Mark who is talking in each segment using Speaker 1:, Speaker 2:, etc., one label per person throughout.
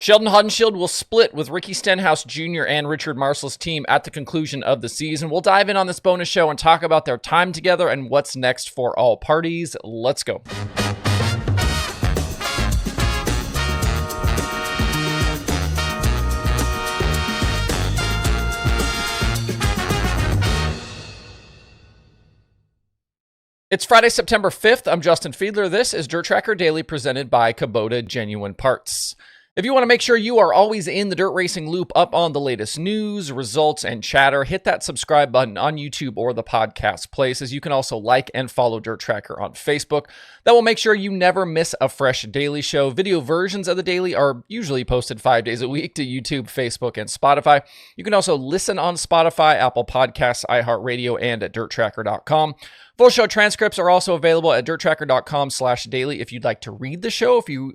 Speaker 1: Sheldon Haudenschild will split with Ricky Stenhouse Jr. and Richard Marcel's team at the conclusion of the season. We'll dive in on this bonus show and talk about their time together and what's next for all parties. Let's go. It's Friday, September 5th. I'm Justin Fiedler. This is Dirt Tracker Daily presented by Kubota Genuine Parts. If you want to make sure you are always in the dirt racing loop, up on the latest news, results, and chatter, hit that subscribe button on YouTube or the podcast places. You can also like and follow Dirt Tracker on Facebook. That will make sure you never miss a fresh daily show. Video versions of the daily are usually posted 5 days a week to YouTube, Facebook, and Spotify. You can also listen on Spotify, Apple Podcasts, iHeartRadio, and at DirtTracker.com. Full show transcripts are also available at dirttracker.com/daily if you'd like to read the show, if you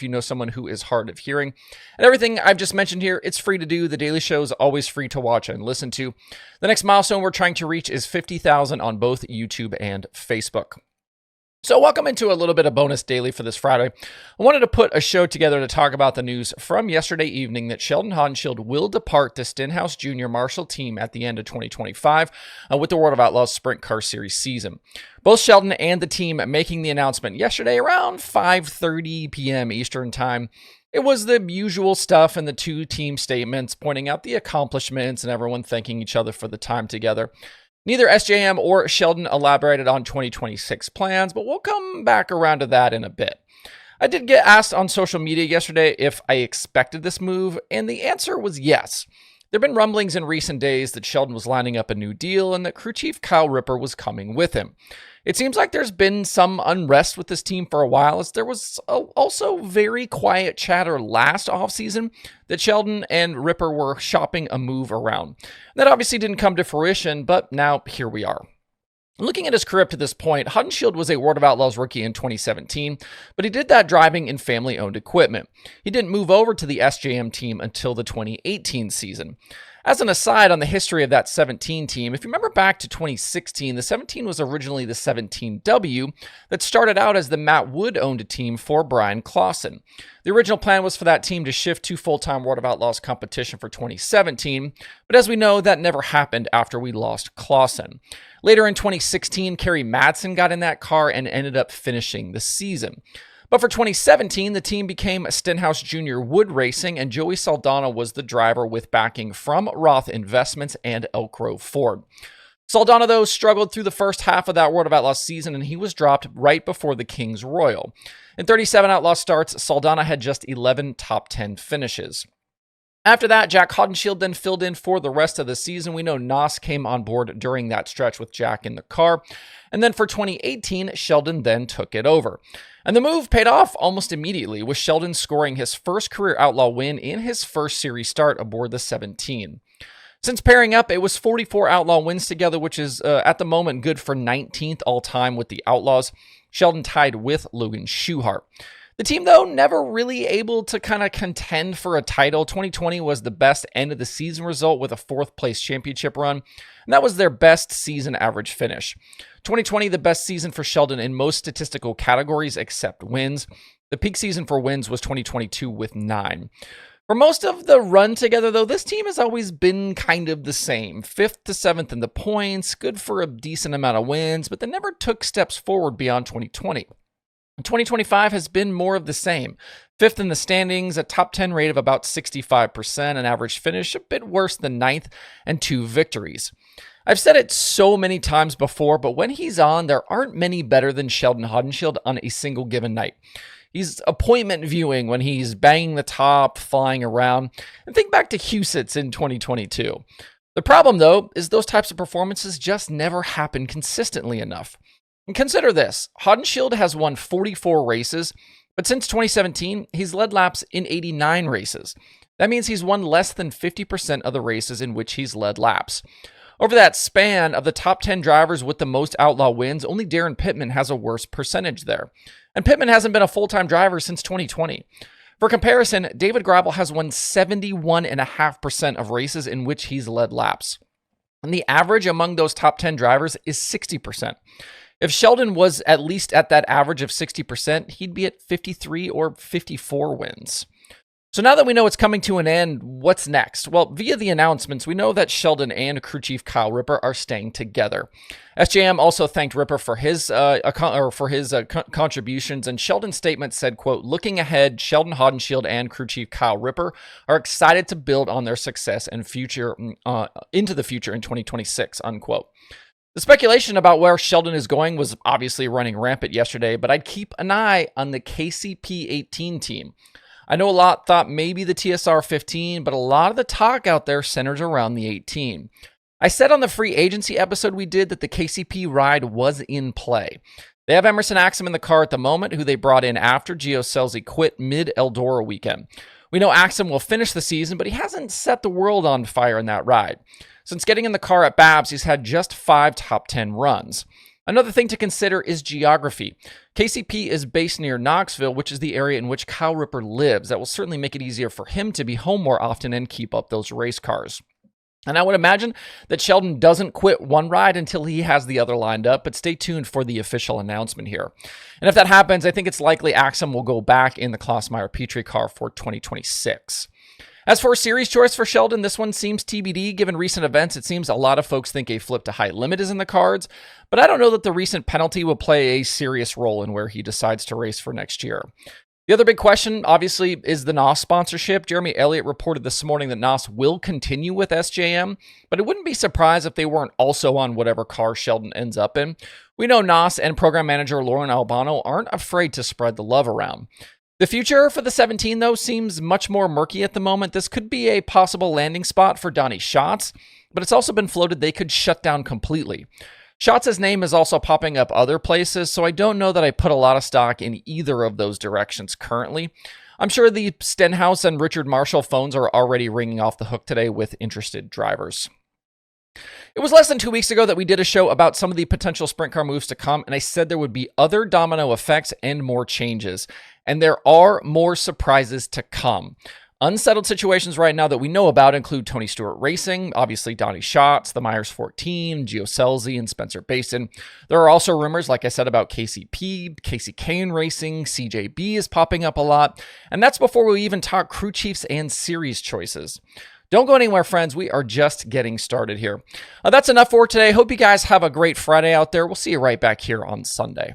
Speaker 1: know someone who is hard of hearing. And everything I've just mentioned here, it's free to do. The daily show is always free to watch and listen to. The next milestone we're trying to reach is 50,000 on both YouTube and Facebook. So welcome into a little bit of bonus daily for this Friday. I wanted to put a show together to talk about the news from yesterday evening that Sheldon Haudenschild will depart the Stenhouse Jr. Marshall team at the end of 2025 with the World of Outlaws Sprint Car Series season. Both Sheldon and the team making the announcement yesterday around 5:30 p.m. Eastern Time. It was the usual stuff in the two team statements pointing out the accomplishments and everyone thanking each other for the time together. Neither SJM or Sheldon elaborated on 2026 plans, but we'll come back around to that in a bit. I did get asked on social media yesterday if I expected this move, and the answer was yes. There have been rumblings in recent days that Sheldon was lining up a new deal and that crew chief Kyle Ripper was coming with him. It seems like there's been some unrest with this team for a while, as there was also very quiet chatter last offseason that Sheldon and Ripper were shopping a move around. That obviously didn't come to fruition, but now here we are. Looking at his career up to this point, Haudenschild was a World of Outlaws rookie in 2017, but he did that driving in family-owned equipment. He didn't move over to the SJM team until the 2018 season. As an aside on the history of that 17 team, if you remember back to 2016, the 17 was originally the 17W that started out as the Matt Wood-owned team for Brian Clausen. The original plan was for that team to shift to full-time World of Outlaws competition for 2017, but as we know, that never happened after we lost Clausen. Later in 2016, Kerry Madsen got in that car and ended up finishing the season. But for 2017, the team became Stenhouse Jr. Wood Racing, and Joey Saldana was the driver with backing from Roth Investments and Elk Grove Ford. Saldana, though, struggled through the first half of that World of Outlaws season, and he was dropped right before the Kings Royal. In 37 Outlaw starts, Saldana had just 11 top 10 finishes. After that, Jack Haudenschild then filled in for the rest of the season. We know Nos came on board during that stretch with Jack in the car. And then for 2018, Sheldon then took it over. And the move paid off almost immediately, with Sheldon scoring his first career Outlaw win in his first series start aboard the 17. Since pairing up, it was 44 Outlaw wins together, which is at the moment good for 19th all-time with the Outlaws. Sheldon tied with Logan Schuchart. The team, though, never really able to kind of contend for a title. 2020 was the best end of the season result with a 4th place championship run, and that was their best season average finish. 2020, the best season for Sheldon in most statistical categories except wins. The peak season for wins was 2022 with 9. For most of the run together, though, this team has always been kind of the same. 5th to 7th in the points, good for a decent amount of wins, but they never took steps forward beyond 2020. 2025 has been more of the same. 5th in the standings, a top 10 rate of about 65%, an average finish a bit worse than 9th, and 2 victories. I've said it so many times before, but when he's on, there aren't many better than Sheldon Haudenschild on a single given night. He's appointment viewing when he's banging the top, flying around. And think back to Huset's in 2022. The problem, though, is those types of performances just never happen consistently enough. And consider this, Haudenschild has won 44 races, but since 2017, he's led laps in 89 races. That means he's won less than 50% of the races in which he's led laps. Over that span, of the top 10 drivers with the most Outlaw wins, only Darren Pittman has a worse percentage there. And Pittman hasn't been a full-time driver since 2020. For comparison, David Gravel has won 71.5% of races in which he's led laps. And the average among those top 10 drivers is 60%. If Sheldon was at least at that average of 60%, he'd be at 53 or 54 wins. So now that we know it's coming to an end, what's next? Well, via the announcements, we know that Sheldon and crew chief Kyle Ripper are staying together. SJM also thanked Ripper for his contributions, and Sheldon's statement said, quote, "Looking ahead, Sheldon Haudenschild and crew chief Kyle Ripper are excited to build on their success and future into the future in 2026, unquote. The speculation about where Sheldon is going was obviously running rampant yesterday, but I'd keep an eye on the KCP18 team. I know a lot thought maybe the TSR 15, but a lot of the talk out there centers around the 18. I said on the free agency episode we did that the KCP ride was in play. They have Emerson Axsom in the car at the moment, who they brought in after Gio Scelzi quit mid-Eldora weekend. We know Axsom will finish the season, but he hasn't set the world on fire in that ride. Since getting in the car at Babs, he's had just 5 top 10 runs. Another thing to consider is geography. KCP is based near Knoxville, which is the area in which Kyle Ripper lives. That will certainly make it easier for him to be home more often and keep up those race cars. And I would imagine that Sheldon doesn't quit one ride until he has the other lined up, but stay tuned for the official announcement here. And if that happens, I think it's likely Axsom will go back in the Klossmeyer Petrie car for 2026. As for a series choice for Sheldon, this one seems TBD. Given recent events, it seems a lot of folks think a flip to Height Limit is in the cards, but I don't know that the recent penalty will play a serious role in where he decides to race for next year. The other big question, obviously, is the NOS sponsorship. Jeremy Elliott reported this morning that NOS will continue with SJM, but it wouldn't be surprised if they weren't also on whatever car Sheldon ends up in. We know NOS and program manager Lauren Albano aren't afraid to spread the love around. The future for the 17, though, seems much more murky at the moment. This could be a possible landing spot for Donny Schatz, but it's also been floated they could shut down completely. Schatz's name is also popping up other places, so I don't know that I put a lot of stock in either of those directions currently. I'm sure the Stenhouse and Richard Marshall phones are already ringing off the hook today with interested drivers. It was less than 2 weeks ago that we did a show about some of the potential sprint car moves to come, and I said there would be other domino effects and more changes. And there are more surprises to come. Unsettled situations right now that we know about include Tony Stewart Racing, obviously Donny Schatz, the Myers 14, Gio Scelzi, and Spencer Basin. There are also rumors, like I said, about KCP, Casey Kane Racing, CJB is popping up a lot, and that's before we even talk crew chiefs and series choices. Don't go anywhere, friends. We are just getting started here. That's enough for today. Hope you guys have a great Friday out there. We'll see you right back here on Sunday.